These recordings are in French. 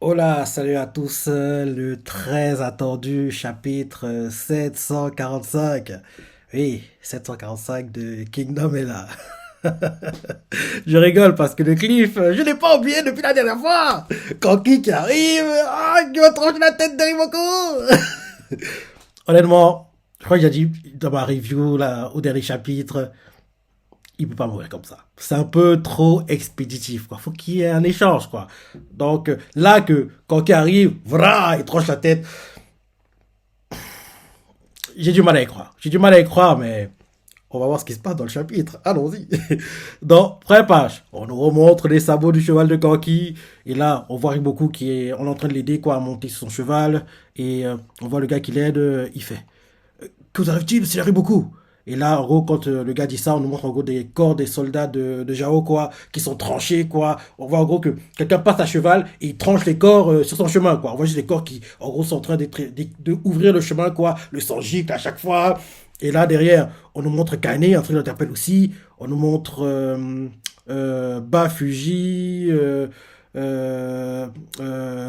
Hola, salut à tous, le très attendu chapitre 745. Oui, 745 de Kingdom est là. Je rigole parce que le cliff, je l'ai pas oublié depuis la dernière fois. Kanki qui arrive, qui va trancher la tête de Rimoko. Honnêtement, je crois que j'ai dit dans ma review là, au dernier chapitre, il peut pas mourir comme ça. C'est un peu trop expéditif, quoi. Faut qu'il y ait un échange, quoi. Donc là que quand il arrive, voilà, il tranche la tête. J'ai du mal à y croire. J'ai du mal à y croire, mais on va voir ce qui se passe dans le chapitre. Allons-y. Dans première page, on nous remontre les sabots du cheval de Kanki. Et là, on voit Riboku qui est, on est en train de l'aider quoi à monter sur son cheval. Et on voit le gars qui l'aide. Il fait que vous arrive-t-il, c'est Riboku. Et là, en gros, quand le gars dit ça, on nous montre en gros des corps des soldats de Jao, quoi, qui sont tranchés, quoi. On voit en gros que quelqu'un passe à cheval et il tranche les corps sur son chemin, quoi. On voit juste des corps qui, en gros, sont en train de ouvrir le chemin, quoi. Le sang gicle à chaque fois. Et là, derrière, on nous montre Kaine, un truc l'interpelle aussi. On nous montre Bafuji,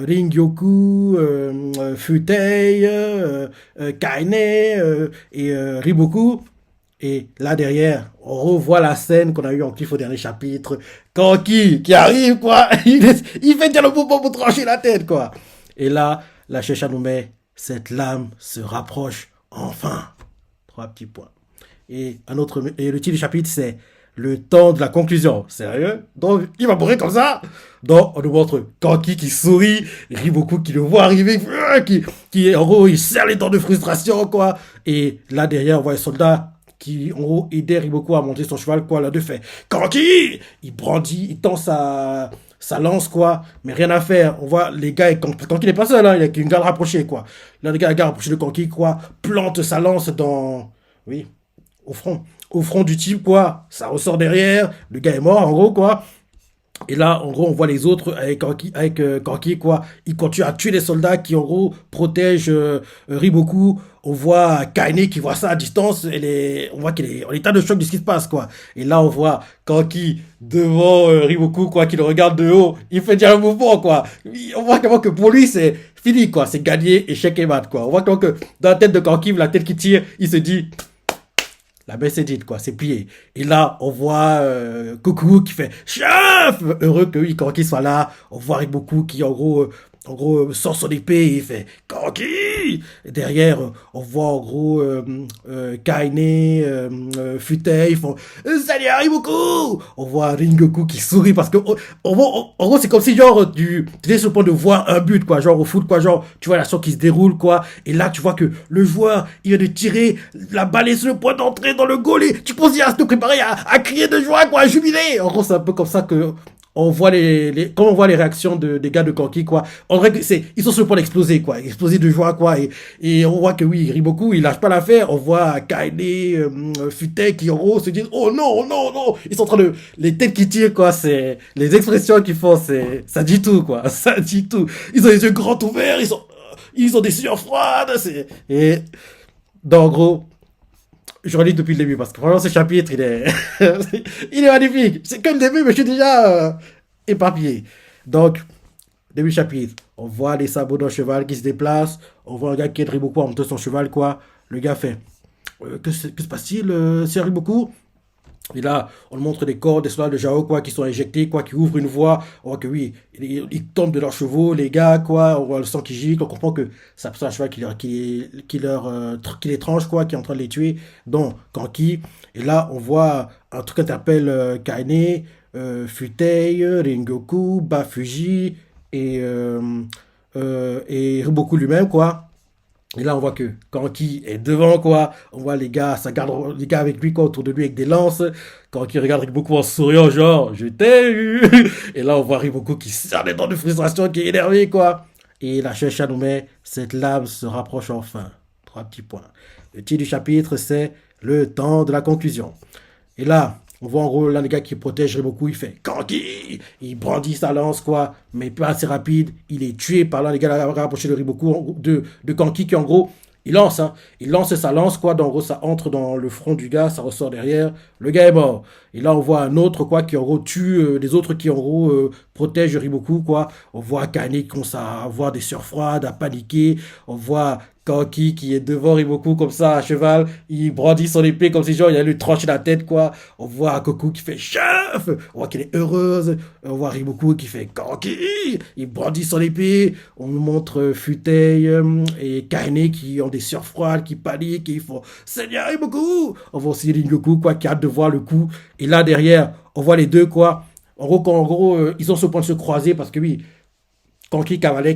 Ringyoku, Futei, Kaine et Riboku. Et là derrière, on revoit la scène qu'on a eue en cliff au dernier chapitre. Kanki qui arrive, quoi. Il fait dire le mouvement pour trancher la tête, quoi. Et là, la Chècha nous met cette lame se rapproche enfin. Trois petits points. Et le titre du chapitre, c'est le temps de la conclusion. Sérieux? Donc, il va mourir comme ça? Donc, on nous montre Kanki qui sourit, Riboku qui le voit arriver, en gros, il serre les dents de frustration, quoi. Et là, derrière, on voit les soldats qui, en gros, aidaient Riboku à monter son cheval, quoi. Là, de fait, Kanki! Il brandit, il tend sa lance, quoi. Mais rien à faire. On voit les gars, Kanki n'est pas seul, hein. Il y a une garde rapprochée, quoi. Là, les gars, la garde rapprochée de Kanki, quoi, plante sa lance dans, oui, au front. Au front du type, quoi. Ça ressort derrière. Le gars est mort, en gros, quoi. Et là, en gros, on voit les autres avec Kanki, quoi. Ils continuent à tuer les soldats qui, en gros, protègent Riboku. On voit Kaine qui voit ça à distance. On voit qu'il est en état de choc de ce qui se passe, quoi. Et là, on voit Kanki devant Riboku, quoi, qui le regarde de haut. Il fait déjà un mouvement, quoi. On voit comment que pour lui, c'est fini, quoi. C'est gagné, échec et mat, quoi. On voit comment que dans la tête de Kanki, la tête qui tire, il se dit, la baisse est dite, quoi, c'est plié. Et là, on voit Coucou qui fait chef. Heureux que oui, Kanki soit là. On voit Riboku qui, sort son épée et il fait Kanki. Et derrière, on voit en gros Kaine, Futei, ils font salut Riboku. On voit Ringoku qui sourit parce que, en gros, c'est comme si, genre, tu étais sur le point de voir un but, quoi, genre au foot, quoi, genre, tu vois l'action qui se déroule, quoi. Et là, tu vois que le joueur, il vient de tirer, la balle est sur le point d'entrer dans le goal et tu penses à se préparer à crier de joie, quoi, à jubiler. En gros, c'est un peu comme ça que on voit quand on voit les réactions des gars de Kanki, quoi. On dirait que ils sont sur le point d'exploser, quoi. Exploser de joie, quoi. Et on voit que oui, Riboku, il lâche pas l'affaire. On voit Kaine, Futei qui, en gros, se disent, oh non, oh non, non. Ils sont en train les têtes qui tirent, quoi. C'est, les expressions qu'ils font, ça dit tout, quoi. Ça dit tout. Ils ont les yeux grands ouverts, ils ont des sueurs froides, donc, en gros, je relis depuis le début parce que vraiment ce chapitre, il est magnifique. C'est que le début, mais je suis déjà éparpillé. Donc, début du chapitre, on voit les sabots d'un cheval qui se déplace. On voit un gars qui aide Riboku à monter son cheval, quoi. Le gars fait que se passe-t-il, c'est Riboku? Et là, on montre des corps des soldats de Jao, quoi, qui sont éjectés, quoi, qui ouvrent une voie. On voit que oui, ils tombent de leurs chevaux, les gars, quoi. On voit le sang qui gicle. On comprend que c'est un cheval qui les tranche, quoi, qui est en train de les tuer. Donc, Kanki. Et là, on voit un truc qui interpelle Kaine, Futei, Ringoku, Bafuji et Riboku lui-même, quoi. Et là, on voit que Kanki est devant, quoi. On voit les gars, ça garde les gars avec lui, quoi, autour de lui avec des lances. Kanki regarde Riboku en souriant, genre, je t'ai eu. Et là, on voit Riboku qui serre les dents de frustration, qui est énervé, quoi. Et la Shisha nous met, cette lame se rapproche enfin. Trois petits points. Le titre du chapitre, c'est le temps de la conclusion. Et là, on voit en gros l'un des gars qui protège Riboku, il fait Kanki. Il brandit sa lance, quoi, mais pas assez rapide. Il est tué par l'un des gars rapprochés de Riboku, de Kanki, qui en gros, il lance, hein. Il lance sa lance, quoi. En gros, ça entre dans le front du gars, ça ressort derrière. Le gars est mort. Et là, on voit un autre, quoi, qui en gros tue les autres qui en gros protège Riboku, quoi. On voit Kane qui commence à avoir des sueurs froides, à paniquer. On voit Kanki qui est devant Riboku comme ça, à cheval. Il brandit son épée comme si genre il allait lui trancher la tête, quoi. On voit Goku qui fait chef. On voit qu'elle est heureuse. On voit Riboku qui fait Kanki. Il brandit son épée. On nous montre Futei et Kane qui ont des sueurs froides, qui paniquent et ils font Seigneur Riboku. On voit aussi Ringoku, quoi, qui a hâte de voir le coup. Et là, derrière, on voit les deux, quoi. En gros, ils ont ce point de se croiser parce que oui, Kanki cavalier,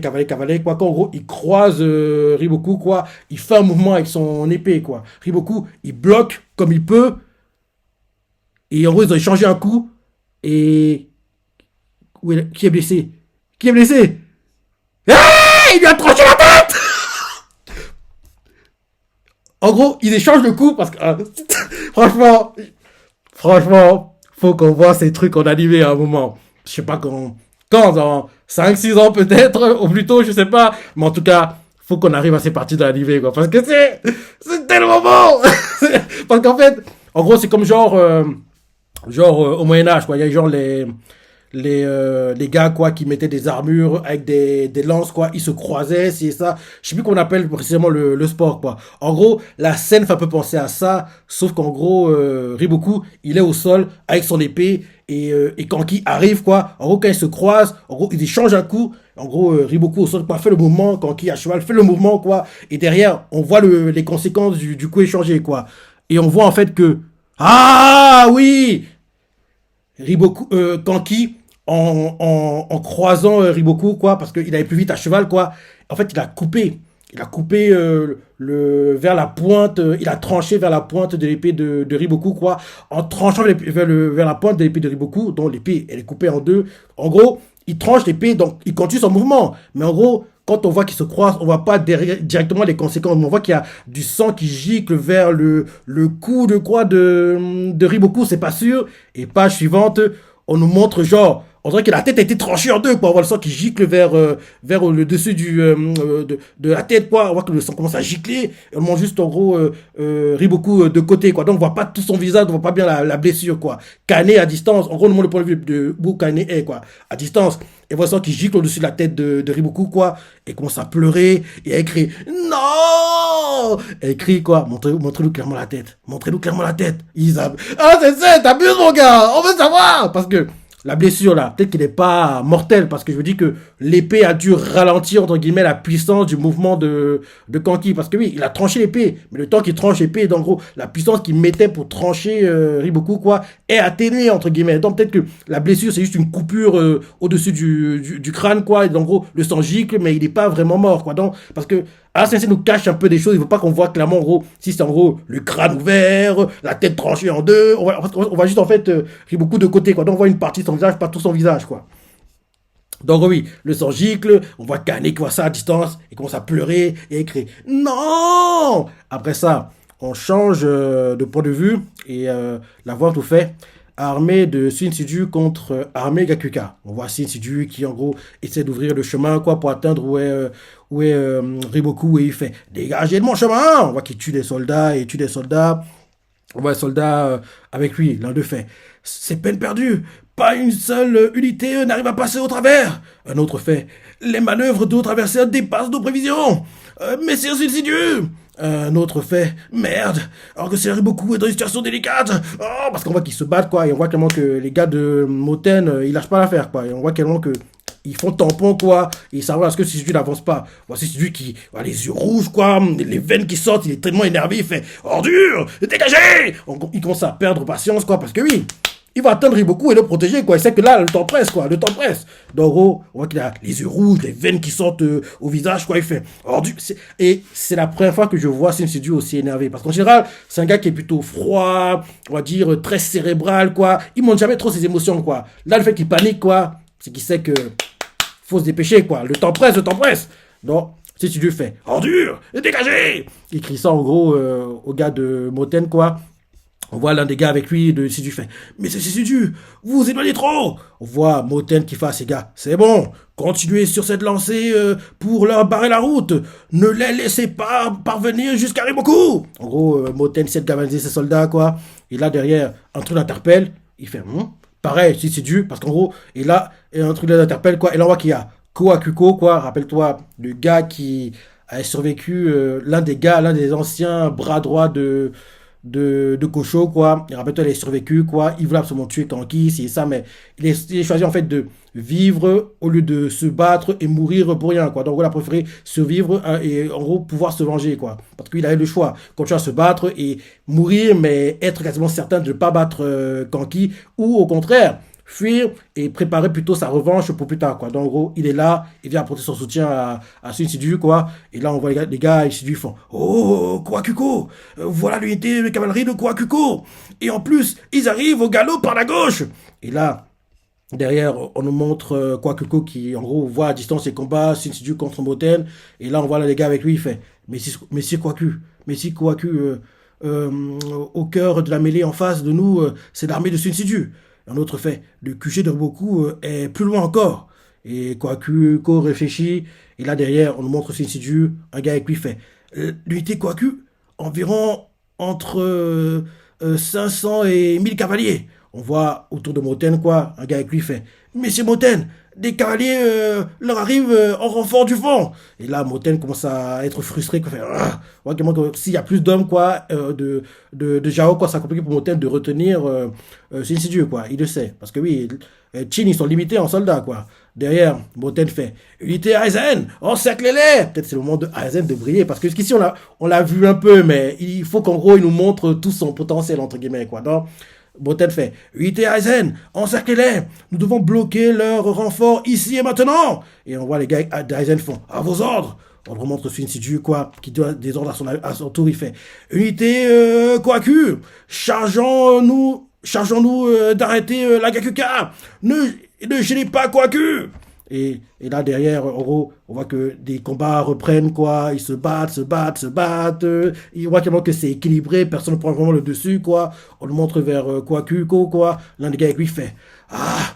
quoi. Qu'en gros, il croise Riboku, quoi. Il fait un mouvement avec son épée, quoi. Riboku, il bloque comme il peut. Et en gros, ils ont échangé un coup. Et. Qui est blessé? Qui est blessé? Ah, il lui a tranché la tête! En gros, ils échangent le coup parce que. franchement, franchement, faut qu'on voit ces trucs en animé à un moment. Je sais pas quand dans 5 6 ans peut-être, ou plutôt, je sais pas. Mais en tout cas, faut qu'on arrive à ces parties de l'animé, quoi. Parce que c'est tellement bon! Parce qu'en fait, en gros, c'est comme au Moyen-Âge, quoi. Il y a genre les gars, quoi, qui mettaient des armures avec des lances, quoi. Ils se croisaient, c'est ça. Je sais plus comment on appelle précisément le sport, quoi. En gros, la scène fait un peu penser à ça, sauf qu'en gros, Riboku, il est au sol avec son épée et Kanki arrive, quoi. En gros, quand ils se croisent, en gros, ils échangent un coup. En gros, Riboku au sol, quoi, fait le mouvement. Kanki à cheval fait le mouvement, quoi. Et derrière, on voit les conséquences du coup échangé, quoi. Et on voit en fait que, ah oui, Kanki, en croisant Riboku, quoi, parce qu'il allait plus vite à cheval, quoi. En fait, il a coupé vers la pointe, il a tranché vers la pointe de l'épée de Riboku, quoi. En tranchant vers la pointe de l'épée de Riboku, dont l'épée, elle est coupée en deux. En gros, il tranche l'épée, donc il continue son mouvement. Mais en gros, quand on voit qu'ils se croisent, on voit pas directement les conséquences. On voit qu'il y a du sang qui gicle vers le cou de quoi de Riboku, c'est pas sûr. Et page suivante, on nous montre genre, on dirait que la tête a été tranchée en deux, quoi. On voit le sang qui gicle vers le dessus de la tête, quoi. On voit que le sang commence à gicler. Et on montre juste, en gros, Riboku de côté, quoi. Donc, on voit pas tout son visage, on voit pas bien la blessure, quoi. Kane à distance. En gros, on nous montre le point de vue de où Kane est, quoi. À distance. Et on voit le sang qui gicle au-dessus de la tête de Riboku, quoi. Et commence à pleurer. Et elle crie, non! Elle crie, quoi. Montrez-nous clairement la tête. Montrez-nous clairement la tête. Ah, c'est ça, t'abuses, mon gars. On veut savoir. Parce que, la blessure là, peut-être qu'il n'est pas mortel parce que je me dis que l'épée a dû ralentir entre guillemets la puissance du mouvement de Kanki parce que oui, il a tranché l'épée, mais le temps qu'il tranche l'épée, en gros, la puissance qu'il mettait pour trancher Riboku quoi, est atténuée entre guillemets. Donc peut-être que la blessure c'est juste une coupure au-dessus du crâne quoi, et en gros le sang gicle mais il n'est pas vraiment mort quoi. Donc parce que Sensei nous cache un peu des choses, il ne veut pas qu'on voit clairement en gros si c'est en gros le crâne ouvert, la tête tranchée en deux, on va juste en fait Riboku de côté quoi. Donc on voit une partie de son visage, pas tout son visage quoi. Donc oui, le sang gicle, on voit Kane qui voit ça à distance, il commence à pleurer et écrire non. Après ça, on change de point de vue et la voix tout fait. Armée de Shinsuju contre armée Gakuka. On voit Shinsuju qui en gros essaie d'ouvrir le chemin quoi pour atteindre où est Riboku et il fait dégagez de mon chemin. On voit qu'il tue des soldats et tue des soldats. On voit un soldat avec lui, l'un d'eux fait c'est peine perdue. Pas une seule unité n'arrive à passer au travers. Un autre fait les manœuvres d'autres adversaires dépassent nos prévisions. Messire Shinsuju. Un autre fait merde, alors que c'est Riboku est dans une situation délicate. Oh, parce qu'on voit qu'ils se battent quoi, et on voit clairement que les gars de Moten ils lâchent pas l'affaire quoi, et on voit clairement que ils font tampon quoi, et savoir est-ce que Shinsuju n'avance pas. Voici Shinsuju qui a les yeux rouges quoi, les veines qui sortent, il est tellement énervé, il fait ordure, dégagez. Il commence à perdre patience quoi, parce que oui, il va atteindre Riboku et le protéger, quoi. Il sait que là, le temps presse, quoi. Le temps presse. Donc, en gros, on voit qu'il a les yeux rouges, les veines qui sortent au visage, quoi. Il fait et c'est la première fois que je vois Shinsuju aussi énervé. Parce qu'en général, c'est un gars qui est plutôt froid, on va dire, très cérébral, quoi. Il montre jamais trop ses émotions, quoi. Là, le fait qu'il panique, quoi, c'est qu'il sait que faut se dépêcher, quoi. Le temps presse, le temps presse. Donc, Shinsuju fait ordure, dégagez. Il crie ça, en gros, au gars de Moten, quoi. On voit l'un des gars avec lui de Shinsuju fait mais c'est Shinsuju, vous vous éloignez trop. On voit Moten qui fait à ses gars c'est bon, continuez sur cette lancée pour leur barrer la route, ne les laissez pas parvenir jusqu'à Riboku. En gros Moten essaie de galvaniser ses soldats quoi, et là derrière un truc l'interpelle, il fait pareil, si c'est dû, parce qu'en gros, et là, et un truc l'interpelle, quoi, et là, on voit qu'il y a Koakuko, quoi, rappelle-toi, le gars qui a survécu, l'un des anciens bras droits de Kosho, quoi. Et rappelle-toi, il a survécu, quoi. Il voulait absolument tuer Kanki, c'est ça, mais il a choisi, en fait, de vivre au lieu de se battre et mourir pour rien, quoi. Donc, il a préféré survivre hein, et, en gros, pouvoir se venger, quoi. Parce qu'il avait le choix. Continuer à se battre et mourir, mais être quasiment certain de ne pas battre Kanki, ou au contraire, fuir et préparer plutôt sa revanche pour plus tard, quoi. Donc, en gros, il est là, il vient apporter son soutien à Sun Sidu, quoi. Et là, on voit les gars ici du font Oh, Kwakuko, voilà l'unité de cavalerie de Kwakuko. Et en plus, ils arrivent au galop par la gauche. Et là, derrière, on nous montre Kwakuko qui, en gros, voit à distance ses combats, Sun Sidu contre Moten. Et là, on voit là, les gars avec lui, il fait Messi Kwaku, Messi Kwaku, au cœur de la mêlée en face de nous, c'est l'armée de Sun Sidu. Un autre fait, le QG de Roku est plus loin encore. Et Kwaku réfléchit, et là derrière, on nous montre Shinsuju, un gars avec lui fait l'unité Kwaku, environ entre 500 et 1000 cavaliers. On voit autour de Moten, quoi, un gars avec lui fait Monsieur Moten, des cavaliers leur arrivent en renfort du fond. Et là, Moten commence à être frustré, quoi, fait, ouais, s'il y a plus d'hommes, quoi, de Jao, quoi, c'est compliqué pour Moten de retenir c'est insidieux, quoi, il le sait. Parce que oui, Chin, ils sont limités en soldats, quoi. Derrière, Moten fait unité Aizen, encerclez-les. Peut-être c'est le moment de Aizen de briller, parce que jusqu'ici, on l'a vu un peu, mais il faut qu'en gros, il nous montre tout son potentiel, entre guillemets, quoi. Donc, Moten fait unité Aizen, encerclez-les. Nous devons bloquer leur renfort ici et maintenant. Et on voit les gars d'Aizen font à vos ordres. On le remontre sur Insidieux, quoi, qui donne des ordres à son tour. Il fait unité Kwaku, chargeons-nous d'arrêter la Gakuka. Ne gênez pas Kwaku. Et là, derrière, en gros, on voit que des combats reprennent, quoi. Ils se battent, se battent, se battent. On voit clairement que c'est équilibré. Personne ne prend vraiment le dessus, quoi. On le montre vers Kwakuko, quoi. L'un des gars avec lui fait Ah,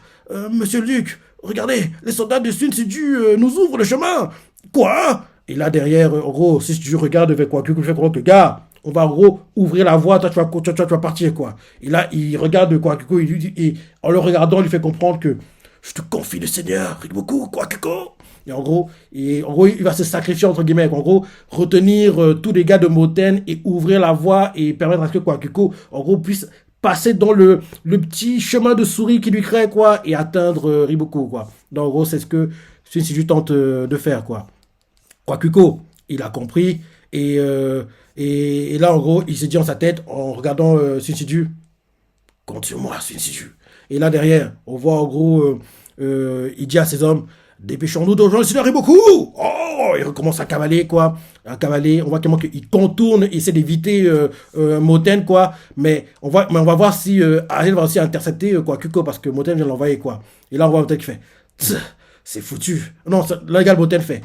monsieur le duc, regardez, les soldats de Sun Sidu nous ouvrent le chemin. Quoi? Et là, derrière, en gros, si tu regardes vers Kwakuko, je fais comprendre que, gars, on va en gros ouvrir la voie, toi tu vas partir, quoi. Et là, il regarde Kwakuko, et en le regardant, il lui fait comprendre que je te confie le Seigneur, Riboku, Kwakuko. Et en gros, il va se sacrifier, entre guillemets. En gros, retenir tous les gars de Moten et ouvrir la voie et permettre à ce que Kwakuko, en gros, puisse passer dans le petit chemin de souris qui lui crée, quoi, et atteindre Riboku, quoi. Donc, en gros, c'est ce que Shinsuju tente de faire, quoi. Kwakuko, il a compris. Et là, en gros, il s'est dit en sa tête, en regardant Shinsuju, compte sur moi, Shinsuju. Et là, derrière, on voit en gros, il dit à ses hommes, dépêchons-nous de rejoindre le Seigneur Riboku. Oh, il recommence à cavaler, quoi. À cavaler, on voit clairement qu'il contourne, il essaie d'éviter Moten, quoi. Mais on va voir si Ariel va aussi intercepter Kwakuko, parce que Moten vient de l'envoyer, quoi. Et là, on voit Moten qui fait, c'est foutu. Non, là, le gars, Moten fait,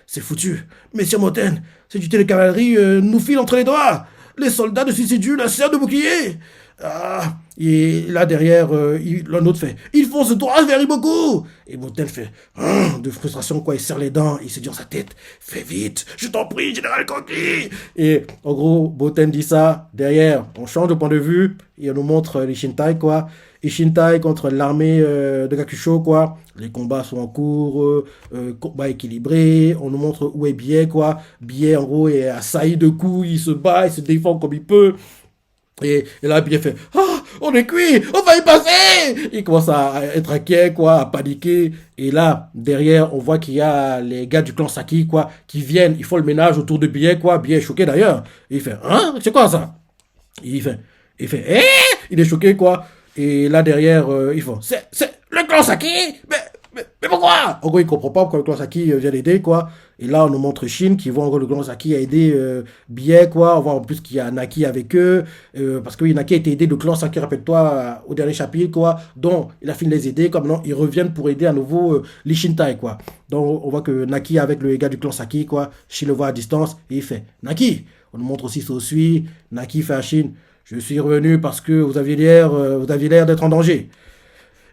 c'est foutu. Messieurs Moten, cette unité de cavalerie nous file entre les doigts. Les soldats de Suicidu la serrent de bouclier. Ah, et là derrière, l'un autre fait il fonce droit vers Iboku. Et Moten fait de frustration, quoi, il serre les dents, il se dit dans sa tête fais vite, je t'en prie, général Kanki. Et en gros, Moten dit ça. Derrière, on change de point de vue et on nous montre les Shintai, quoi. Ishintai contre l'armée de Gakusho, quoi. Les combats sont en cours, combat équilibré. On nous montre où est Bie, quoi. Bie, en gros, est assailli de coups, il se bat, il se défend comme il peut. Et là, Bie fait on est cuit, on va y passer. Il commence à être inquiet, quoi, à paniquer. Et là, derrière, on voit qu'il y a les gars du clan Saki, quoi, qui viennent, ils font le ménage autour de Bie, quoi. Bie est choqué d'ailleurs. Et il fait c'est quoi ça? Il est choqué, quoi. Et là, derrière, ils font c'est le clan Saki. Mais pourquoi? En gros, il comprend pas pourquoi le clan Saki vient l'aider, quoi. Et là, on nous montre Shin qui voit en gros le clan Saki a aidé Bie, quoi. On voit en plus qu'il y a Naki avec eux. Parce que oui, Naki a été aidé, le clan Saki, rappelle-toi, au dernier chapitre, quoi. Donc, il a fini de les aider, quoi. Maintenant, ils reviennent pour aider à nouveau les Shintai, quoi. Donc, on voit que Naki avec le gars du clan Saki, quoi. Shin le voit à distance et il fait Naki. On nous montre aussi Sosui. Naki fait à Shin je suis revenu parce que vous aviez l'air d'être en danger.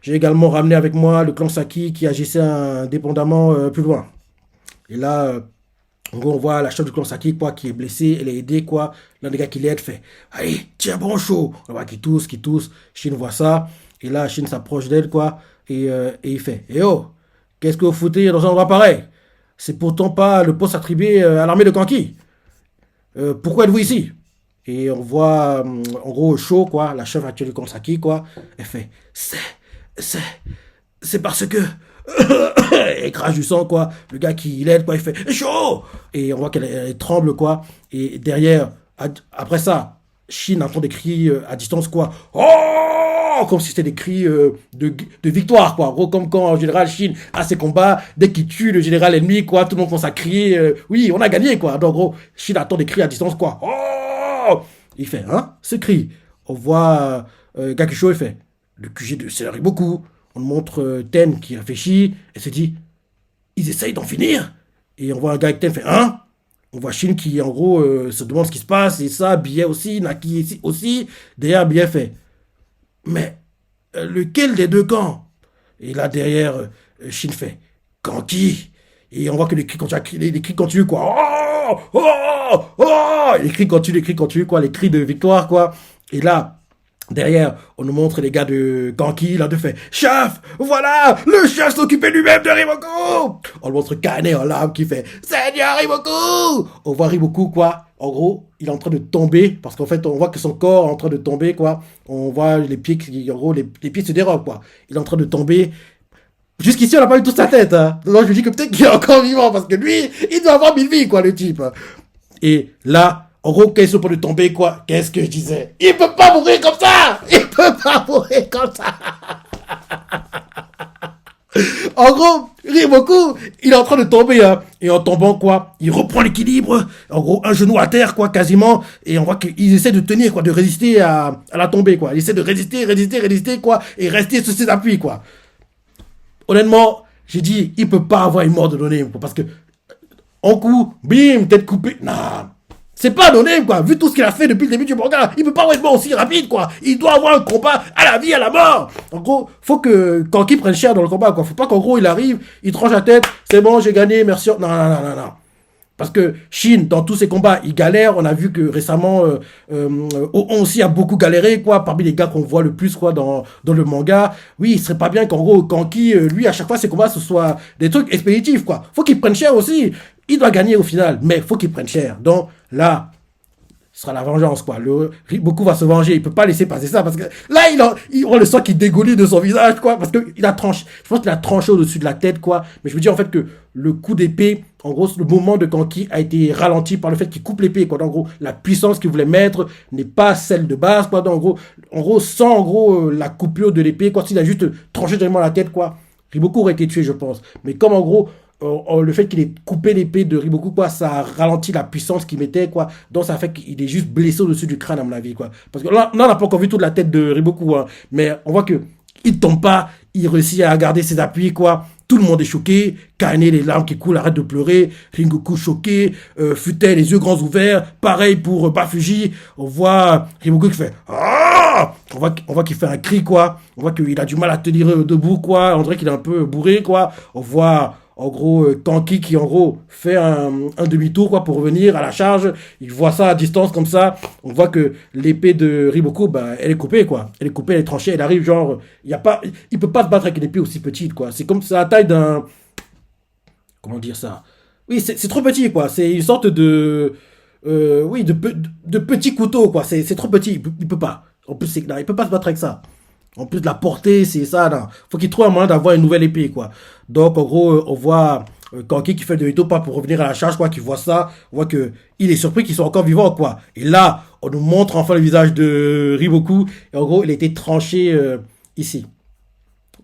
J'ai également ramené avec moi le clan Saki qui agissait indépendamment plus loin. Et là, en gros, on voit la chef du clan Saki, quoi, qui est blessée, elle est aidée, quoi. L'un des gars qui l'aide fait allez, tiens bon chaud. On voit qui tousse. Shin voit ça. Et là, Shin s'approche d'elle, quoi, et il fait, eh oh, qu'est-ce que vous foutez dans un endroit pareil? C'est pourtant pas le poste attribué à l'armée de Kanki. Pourquoi êtes-vous ici? Et on voit, en gros, Sho, quoi, la chef actuelle de Kansaki, quoi, elle fait, c'est, c'est parce que... Elle crache du sang, quoi. Le gars qui l'aide, quoi, il fait chaud. Et on voit qu'elle tremble, quoi. Et derrière, après ça, Shin entend des cris à distance, quoi. Oh, comme si c'était des cris de victoire, quoi. En gros, comme quand en général Shin a ses combats, dès qu'il tue le général ennemi, quoi, tout le monde commence à crier oui, on a gagné, quoi. Donc, en gros, Shin attend des cris à distance, quoi. Oh, il fait, hein, ce cri. On voit Gakusho, il fait le QG de Céleri beaucoup. On montre Ten qui réfléchit et se dit ils essayent d'en finir. Et on voit un gars avec Ten fait hein. On voit Shin qui en gros se demande ce qui se passe et ça, Billet aussi, Naki aussi. Derrière Billet fait mais lequel des deux camps? Et là derrière Shin fait Kanki. Et on voit que les cris continuent quoi. Oh, oh, oh, les cris continuent quoi, les cris de victoire quoi. Et là derrière, on nous montre les gars de Kanki, l'un d'eux fait chef, voilà, le chef s'occupait lui-même de Rimoku. On le montre Kane en larmes qui fait Seigneur Rimoku. On voit Rimoku quoi. En gros, il est en train de tomber parce qu'en fait, on voit que son corps est en train de tomber quoi. On voit les pieds qui, en gros, les pieds se dérobent quoi. Il est en train de tomber. Jusqu'ici, on n'a pas vu toute sa tête. Hein. Donc je me dis que peut-être qu'il est encore vivant parce que lui, il doit avoir 1000 vies quoi, le type. Et là. En gros, quand ils sont pas de tomber, quoi, qu'est-ce que je disais? Il peut pas mourir comme ça! Il peut pas mourir comme ça! En gros, Rimoku, il est en train de tomber, hein. Et en tombant, quoi, il reprend l'équilibre. En gros, un genou à terre, quoi, quasiment. Et on voit qu'il essaie de tenir, quoi, de résister à la tombée, quoi. Il essaie de résister, quoi, et rester sur ses appuis, quoi. Honnêtement, j'ai dit, il peut pas avoir une mort de donner, parce que, en coup, bim, tête coupée. Non. C'est pas anonyme, quoi. Vu tout ce qu'il a fait depuis le début du manga, il peut pas être mort aussi rapide, quoi. Il doit avoir un combat à la vie, à la mort. En gros, faut que Kanki prenne cher dans le combat, quoi. Faut pas qu'en gros, il arrive, il tranche la tête, c'est bon, j'ai gagné, merci. Non. Parce que Shin, dans tous ses combats, il galère. On a vu que récemment, Oon aussi a beaucoup galéré, quoi. Parmi les gars qu'on voit le plus, quoi, dans le manga. Oui, il serait pas bien qu'en gros, Kanki, lui, à chaque fois, ses combats, ce soit des trucs expéditifs, quoi. Faut qu'il prenne cher aussi. Il doit gagner au final, mais faut qu'il prenne cher. Donc, là, ce sera la vengeance, quoi. Beaucoup va se venger. Il peut pas laisser passer ça parce que là, on le sent qu'il dégouline de son visage, quoi. Parce qu'il a tranché. Je pense qu'il a tranché au-dessus de la tête, quoi. Mais je me dis, en fait, que le coup d'épée, en gros, le moment de Kanki a été ralenti par le fait qu'il coupe l'épée, quoi. Donc, en gros, la puissance qu'il voulait mettre n'est pas celle de base, quoi. Donc, en gros, sans, en gros, la coupure de l'épée, quoi. S'il a juste tranché directement la tête, quoi. Riboku aurait été tué, je pense. Mais comme, en gros, le fait qu'il ait coupé l'épée de Riboku, quoi, ça a ralenti la puissance qu'il mettait, quoi. Donc, ça fait qu'il est juste blessé au-dessus du crâne, à mon avis, quoi. Parce que là, on n'a pas encore vu toute la tête de Riboku, hein. Mais on voit que il tombe pas, il réussit à garder ses appuis, quoi. Tout le monde est choqué. Kane, les larmes qui coulent, arrête de pleurer. Ringoku choqué. Futai, les yeux grands ouverts. Pareil pour Bafuji. On voit Riboku qui fait ah. On voit qu'il fait un cri, quoi. On voit qu'il a du mal à tenir debout, quoi. On dirait qu'il est un peu bourré, quoi. On voit en gros, Kanki qui, en gros, fait un demi-tour, quoi, pour revenir à la charge. Il voit ça à distance, comme ça. On voit que l'épée de Riboku, bah, elle est coupée, quoi. Elle est coupée, elle est tranchée, elle arrive, genre, il peut pas se battre avec une épée aussi petite, quoi. C'est comme, c'est la taille d'un, comment dire ça? Oui, c'est trop petit, quoi. C'est une sorte de, oui, de petit couteau, quoi. C'est trop petit, il peut pas. En plus, il peut pas se battre avec ça. En plus de la portée, c'est ça, là. Faut qu'il trouve un moyen d'avoir une nouvelle épée, quoi. Donc, en gros, on voit Kanki qui fait de demi-tour, pas pour revenir à la charge, quoi, qui voit ça. On voit que il est surpris qu'ils sont encore vivants, quoi. Et là, on nous montre enfin le visage de Riboku. Et en gros, il a été tranché ici.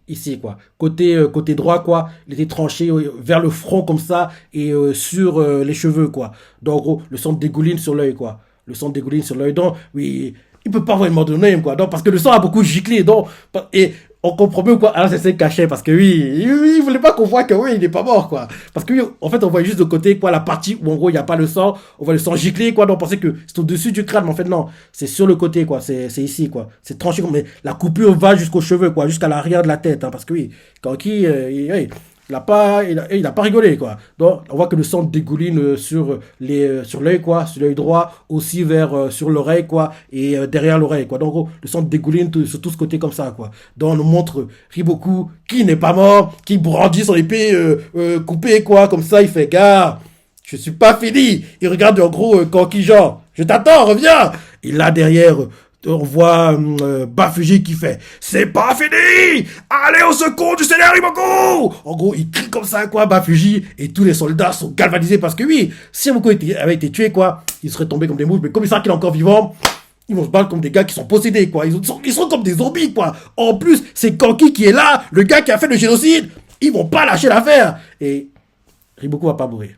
Ici, quoi. Côté droit, quoi. Il était tranché vers le front, comme ça, et sur les cheveux, quoi. Donc, en gros, le sang dégouline sur l'œil, quoi. Le sang dégouline sur l'œil. Donc, oui, il peut pas avoir une mort de name, quoi. Donc, parce que le sang a beaucoup giclé, donc, et on comprend mieux, quoi. Alors, c'est caché, parce que oui, il voulait pas qu'on voit que oui, il est pas mort, quoi. Parce que oui, en fait, on voit juste de côté, quoi, la partie où, en gros, il y a pas le sang, on voit le sang gicler, quoi. Donc, on pensait que c'est au-dessus du crâne, mais en fait, non. C'est sur le côté, quoi. C'est ici, quoi. C'est tranché, mais la coupure va jusqu'aux cheveux, quoi. Jusqu'à l'arrière de la tête, hein. Parce que oui, Kanki, oui. il a pas rigolé, quoi. Donc, on voit que le sang dégouline sur l'œil, quoi, sur l'œil droit, aussi sur l'oreille, quoi, et derrière l'oreille, quoi. Donc, en gros, le sang dégouline sur tout ce côté comme ça, quoi. Donc, on nous montre Riboku, qui n'est pas mort, qui brandit son épée coupée, quoi, comme ça, il fait, gars, je suis pas fini. Il regarde, en gros, Kanki, genre, je t'attends, reviens. Et là, derrière, on voit Bafuji qui fait c'est pas fini, allez au secours du Seigneur Imoku. En gros, il crie comme ça, quoi, Bafuji, et tous les soldats sont galvanisés parce que oui, si Imoku avait été tué, quoi, il serait tombé comme des mouches, mais comme ils savent qu'il est encore vivant, ils vont se battre comme des gars qui sont possédés, quoi. Ils sont comme des zombies, quoi. En plus, c'est Kanki qui est là, le gars qui a fait le génocide. Ils vont pas lâcher l'affaire. Et Riboku va pas mourir.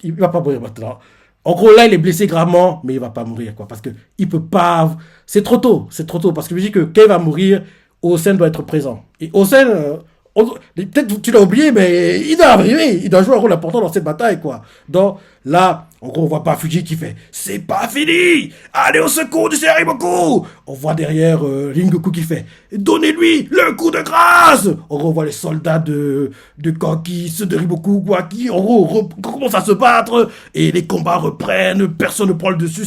Il va pas mourir maintenant. En gros, là, il est blessé gravement, mais il va pas mourir, quoi. Parce que il peut pas. C'est trop tôt. C'est trop tôt. Parce que je dis que quand il va mourir, Osen doit être présent. Et Osen, peut-être tu l'as oublié, mais il doit arriver. Il doit jouer un rôle important dans cette bataille, quoi. Donc, là, en gros, on voit pas Fuji qui fait c'est pas fini, allez au secours du Seigneur Imoku. On voit derrière Ringoku qui fait donnez-lui le coup de grâce. En gros, on voit les soldats de Kanki, ceux de Riboku, quoi, qui en gros commencent à se battre et les combats reprennent, personne ne prend le dessus.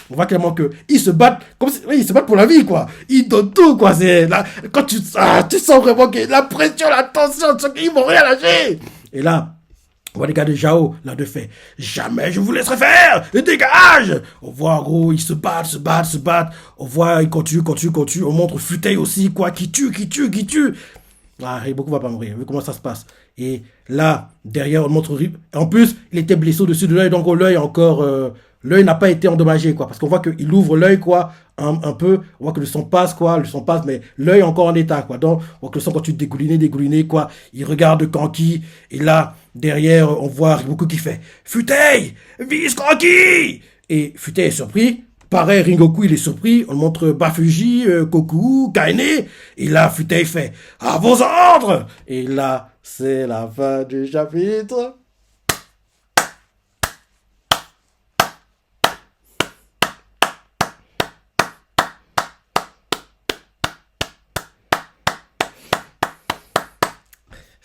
On voit clairement qu'ils se battent comme si, oui, ils se battent pour la vie, quoi. Ils donnent tout, quoi. C'est là, quand tu sens vraiment que la pression, la tension, ils vont rien lâcher. Et là, on voit les gars de Jao, là, de fait. Jamais je vous laisserai faire! Dégage! On voit, en gros, ils se battent, se battent, se battent. On voit, ils continuent. On montre Futei aussi, quoi, qui tue. Ah, Riboku va pas mourir, vu comment ça se passe. Et là, derrière, on montre en plus, il était blessé au-dessus de l'œil, donc l'œil encore. L'œil n'a pas été endommagé, quoi. Parce qu'on voit qu'il ouvre l'œil, quoi, un peu. On voit que le sang passe, quoi. Le sang passe, mais l'œil est encore en état, quoi. Donc, on voit que le sang continue de dégouliner, quoi. Il regarde Kanki. Et là, derrière, on voit Riboku qui fait Futei! Vise Kanki! Et Futei est surpris. Pareil, Ringoku, il est surpris. On montre Bafuji, Koku, Kaine. Et là, Futei fait à vos ordres! Et là, c'est la fin du chapitre.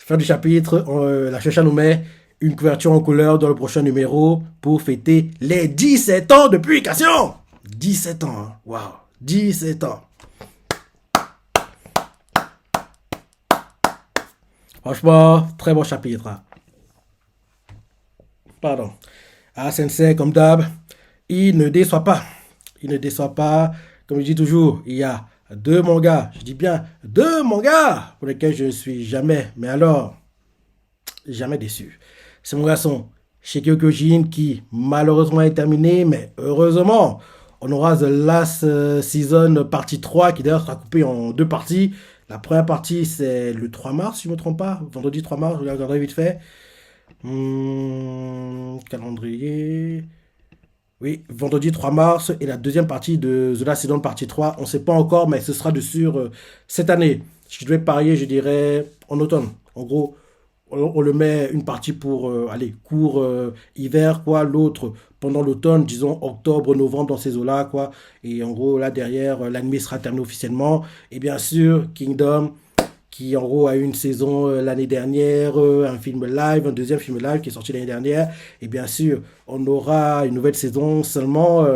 Fin du chapitre, la Chacha nous met une couverture en couleur dans le prochain numéro pour fêter les 17 ans de publication. 17 ans, hein. Waouh, 17 ans. Franchement, très bon chapitre, hein. Pardon. Ah, Sensei, comme d'hab, il ne déçoit pas. Il ne déçoit pas. Comme je dis toujours, il y a deux mangas, je dis bien deux mangas, pour lesquels je ne suis jamais, mais alors, jamais déçu. Ces mangas sont Shingeki Kyojin qui malheureusement est terminé, mais heureusement, on aura The Last Season partie 3 qui d'ailleurs sera coupée en deux parties. La première partie, c'est le 3 mars, si je ne me trompe pas, vendredi 3 mars, je regarderai vite fait. Calendrier. Oui, vendredi 3 mars et la deuxième partie de The Last Season partie 3. On ne sait pas encore, mais ce sera de sûr cette année. Si je devais parier, je dirais en automne. En gros, on le met une partie pour aller court hiver, quoi, l'autre pendant l'automne, disons octobre, novembre, dans ces eaux-là, quoi. Et en gros, là derrière, l'anime sera terminé officiellement. Et bien sûr, Kingdom, qui en gros a eu une saison l'année dernière, un film live, un deuxième film live qui est sorti l'année dernière. Et bien sûr, on aura une nouvelle saison seulement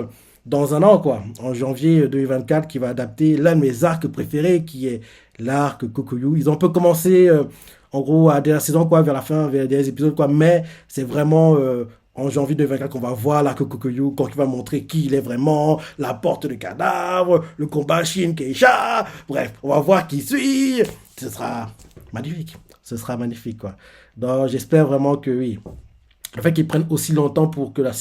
dans un an, quoi, en janvier 2024, qui va adapter l'un de mes arcs préférés, qui est l'arc Kokoyu. Ils ont un peu commencé, en gros, à la saison, quoi, vers la fin, vers des épisodes, quoi, mais c'est vraiment en janvier 2024 qu'on va voir l'arc Kokoyu, quand il va montrer qui il est vraiment, la porte de cadavre, le combat Shin Keisha, bref, on va voir qui suit. Ce sera magnifique. Ce sera magnifique, quoi. Donc, j'espère vraiment que oui. Le fait qu'ils prennent aussi longtemps pour que la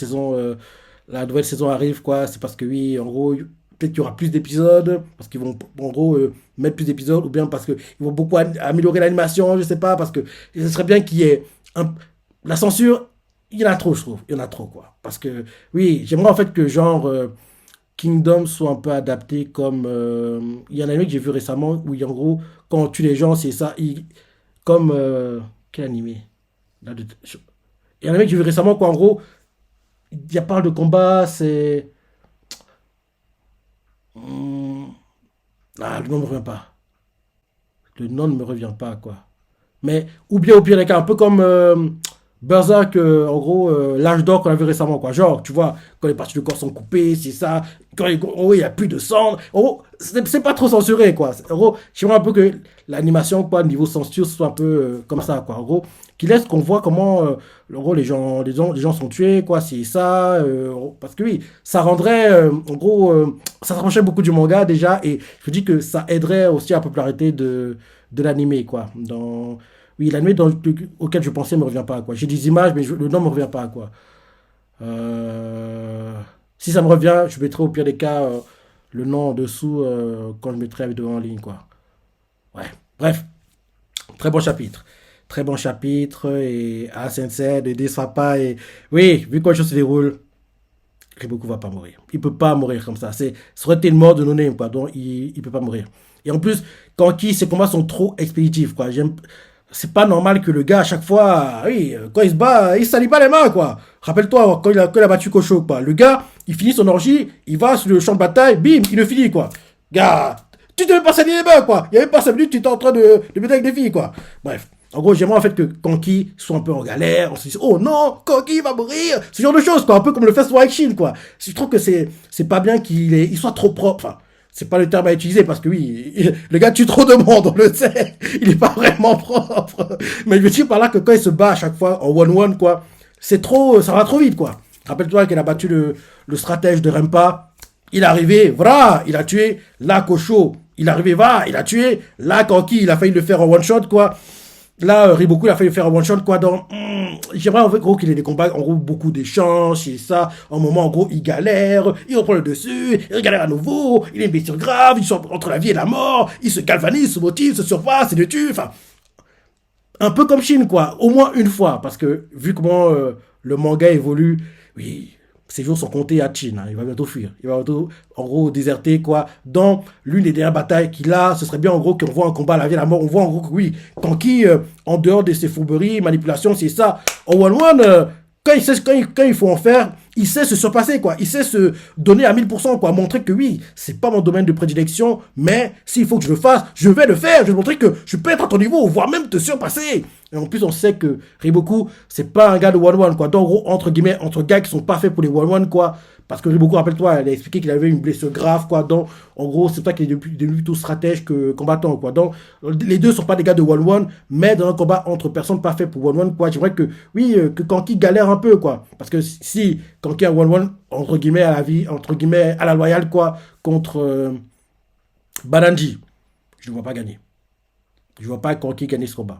nouvelle saison arrive, quoi, c'est parce que oui, en gros, peut-être qu'il y aura plus d'épisodes, parce qu'ils vont, en gros, mettre plus d'épisodes, ou bien parce qu'ils vont beaucoup améliorer l'animation, je sais pas, parce que ce serait bien qu'il y ait la censure, il y en a trop, je trouve. Il y en a trop, quoi. Parce que, oui, j'aimerais en fait que, genre, Kingdom soit un peu adapté comme. Il y en a un que j'ai vu récemment où, en gros, quand on tue les gens, c'est ça. Comme. Quel animé Là, il y en a un que j'ai vu récemment, quoi, en gros, il y a pas de combat, c'est. Hmm, Ah, le nom ne me revient pas. Le nom ne me revient pas, quoi. Mais, ou bien au pire des cas, un peu comme Berserk, en gros, l'âge d'or qu'on a vu récemment, quoi. Genre, tu vois, quand les parties de corps sont coupées, c'est ça. Quand en gros, il n'y a plus de sang. En gros, c'est pas trop censuré, quoi. En gros, j'aimerais un peu que l'animation, quoi, niveau censure, soit un peu comme ça, quoi. En gros, qui laisse qu'on voit comment, en gros, les gens sont tués, quoi, c'est ça. Parce que oui, ça rendrait, en gros, ça se rapprochait beaucoup du manga déjà, et je dis que ça aiderait aussi à la popularité de l'animé, quoi. Oui, l'anime auquel je pensais ne me revient pas, quoi. J'ai des images, mais le nom ne me revient pas, quoi. Euh, Si ça me revient, je mettrai au pire des cas le nom en dessous quand je mettrai la vidéo en ligne, quoi. Ouais. Bref, très bon chapitre. Très bon chapitre et Sensei, de Desapa et oui, vu comment les choses se déroulent, Riboku va pas mourir. Il peut pas mourir comme ça. Ça aurait été une mort de no-name, quoi. Donc, il peut pas mourir. Et en plus, ses combats sont trop expéditifs, quoi. C'est pas normal que le gars, à chaque fois, oui, quand il se bat, il salit pas les mains, quoi. Rappelle-toi, quand il a battu Kosho, quoi. Le gars, il finit son orgie, il va sur le champ de bataille, bim, il le finit, quoi. Gars, tu devais pas salir les mains, quoi. Il y avait pas 5 minutes, tu étais en train de mettre avec des filles, quoi. Bref. En gros, j'aimerais en fait que Kanki soit un peu en galère. On se dit, oh non, Kanki va mourir. Ce genre de choses, quoi. Un peu comme le fait sur Shin, quoi. Je trouve que c'est pas bien il soit trop propre. Enfin, c'est pas le terme à utiliser parce que oui, le gars tue trop de monde, on le sait. Il est pas vraiment propre. Mais je veux dire par là que quand il se bat à chaque fois en one-one, quoi, c'est trop, ça va trop vite, quoi. Rappelle-toi qu'il a battu le stratège de Rempa. Il est arrivé, voilà, il a tué. Là, Kosho, il est arrivé, va, il a tué. Là, Kanki, il a failli le faire en one-shot, quoi. Là, Riboku, il a failli faire un one-shot, quoi. Donc, j'aimerais en gros qu'il ait des combats, en gros, beaucoup d'échanges, et ça. En moment, en gros, il galère, il reprend le dessus, il galère à nouveau, il est une blessure grave, il sort entre la vie et la mort, il se galvanise, se motive, se surpasse, il le tue, enfin. Un peu comme Shin, quoi. Au moins une fois, parce que, vu comment le manga évolue, oui, ses jours sont comptés à Shin, hein. Il va bientôt fuir. Il va bientôt, en gros, déserter, quoi. Dans l'une des dernières batailles qu'il a, ce serait bien, en gros, qu'on voit un combat à la vie et à la mort. On voit, en gros, que oui, Kanki, en dehors de ses fourberies, manipulations, c'est ça. En one-one, quand il faut en faire, il sait se surpasser, quoi. Il sait se donner à 1000%, quoi. Montrer que oui, c'est pas mon domaine de prédilection, mais s'il faut que je le fasse, je vais le faire. Je vais montrer que je peux être à ton niveau, voire même te surpasser. Et en plus, on sait que Riboku, c'est pas un gars de one-one, quoi. Donc, en gros, entre guillemets, entre gars qui sont pas faits pour les one-one, quoi. Parce que Riboku, rappelle-toi, elle a expliqué qu'il avait une blessure grave, quoi. Donc, en gros, c'est pas qu'il est plutôt stratège que combattant, quoi. Donc, les deux sont pas des gars de one-one, mais dans un combat entre personnes pas faites pour one-one, quoi. J'aimerais que, oui, que Kanki galère un peu, quoi. Parce que si Kanki a one-one, entre guillemets, à la vie, entre guillemets, à la loyale, quoi, contre Badanji, je ne vois pas gagner. Je ne vois pas Kanki gagner ce combat.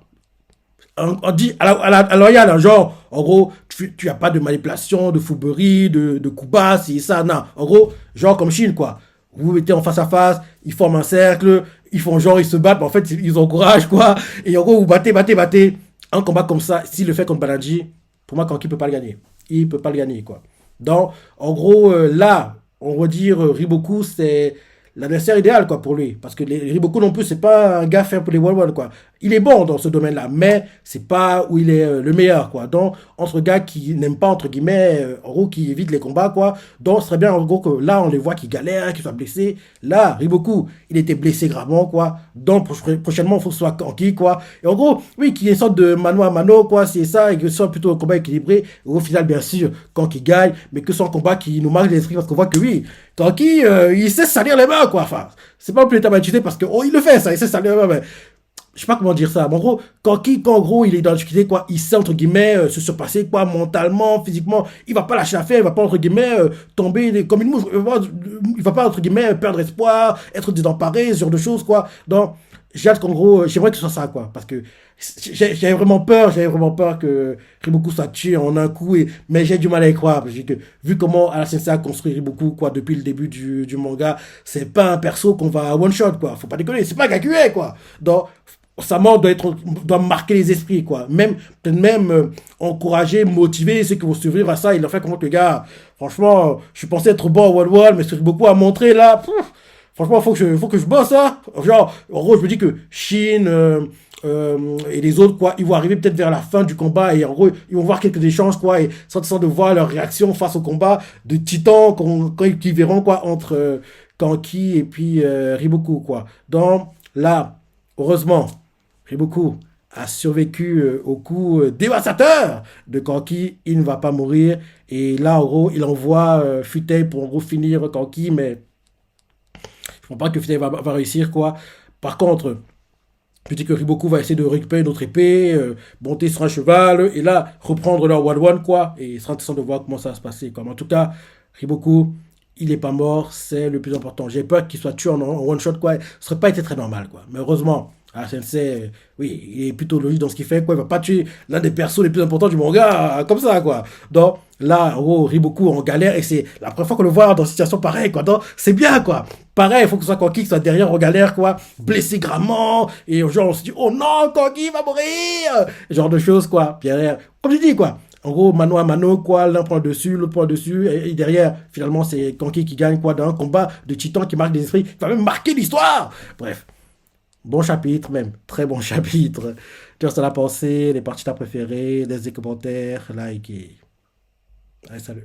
On dit à la loyale, hein, genre, en gros, tu as pas de manipulation, de fourberie, de coups bas, c'est ça, non. En gros, genre comme Chine, quoi. Vous vous mettez en face à face, ils forment un cercle, ils font genre, ils se battent, mais en fait, ils encouragent, quoi. Et en gros, vous battez. Un combat comme ça, s'il le fait contre Balanji, pour moi, Kanki peut pas le gagner. Il peut pas le gagner, quoi. Donc, en gros, là, on va dire, Riboku, c'est l'adversaire idéal, quoi, pour lui. Parce que Riboku non plus, c'est pas un gars fait pour les one-one, quoi. Il est bon dans ce domaine-là, mais c'est pas où il est le meilleur, quoi. Donc, entre gars qui n'aiment pas, entre guillemets, en gros, qui évitent les combats, quoi. Donc, ce serait bien, en gros, que là, on les voit qui galèrent, qui soient blessés. Là, Riboku, il était blessé gravement, quoi. Donc, prochainement, il faut que ce soit Kanki, quoi. Et en gros, oui, qu'il y ait une sorte de mano à mano, quoi, c'est ça, et que ce soit plutôt un combat équilibré. Et au final, bien sûr, Kanki gagne, mais que ce soit un combat qui nous marque l'esprit, parce qu'on voit que oui, Kanki, il sait salir les mains, quoi. Enfin, c'est pas plus utile parce que, oh, il le fait, ça, il sait salir les mains, mais je sais pas comment dire ça, mais en gros, quand en gros, il est dans la difficulté, quoi, il sait, entre guillemets, se surpasser, quoi, mentalement, physiquement, il va pas lâcher l'affaire, il va pas, entre guillemets, tomber comme une mouche, il va pas, entre guillemets, perdre espoir, être désemparé, ce genre de choses, quoi. Donc, j'ai hâte qu'en gros, j'aimerais que ce soit ça, quoi, parce que j'avais vraiment peur que Riboku soit tué en un coup, mais j'ai du mal à y croire, parce que vu comment Sensei a construit Riboku, quoi, depuis le début du manga, c'est pas un perso qu'on va one shot, quoi, faut pas déconner, c'est pas Gakue, quoi. Donc, sa mort doit marquer les esprits, quoi. Peut-être même encourager, motiver ceux qui vont survivre à ça. Il leur fait comprendre que, gars, franchement, je suis pensé être bon au World War, mais ce que beaucoup à montrer là, franchement, faut que je bosse, hein. Genre, en gros, je me dis que Shin et les autres, quoi, ils vont arriver peut-être vers la fin du combat et en gros, ils vont voir quelques échanges, quoi, et sans de voir leur réaction face au combat de titans quand ils verront, quoi, entre Kanki et puis Riboku, quoi. Donc, là, heureusement, Riboku a survécu au coup dévastateur de Kanki. Il ne va pas mourir. Et là, en gros, il envoie Futei pour en gros finir Kanki, mais je ne pense pas que Futei va réussir, quoi. Par contre, je dis que Riboku va essayer de récupérer notre épée, monter sur un cheval, et là, reprendre leur one-one, quoi. Et il sera intéressant de voir comment ça va se passer, quoi. Mais en tout cas, Riboku, il n'est pas mort, c'est le plus important. J'ai peur qu'il soit tué en one-shot, quoi. Ce serait pas été très normal, quoi. Mais heureusement, Sensei, oui, il est plutôt logique dans ce qu'il fait, quoi. Il va pas tuer l'un des persos les plus importants du manga, comme ça, quoi. Donc, là, oh, Riboku en galère, et c'est la première fois qu'on le voit dans une situation pareille, quoi. Donc, c'est bien, quoi. Pareil, il faut que ce soit Kanki qui soit derrière en galère, quoi. Blessé gravement, et genre, on se dit, oh non, Kanki va mourir! Genre de choses, quoi. Derrière, comme je dis, quoi. En gros, mano à mano, quoi, l'un prend le dessus, l'autre prend le dessus, et derrière, finalement, c'est Kanki qui gagne, quoi, dans un combat de titans qui marque des esprits, qui va même marquer l'histoire. Bref, bon chapitre, même, très bon chapitre. Tu as la pensée, les parties t'as préférées, laisse des commentaires, like, et... Allez, salut.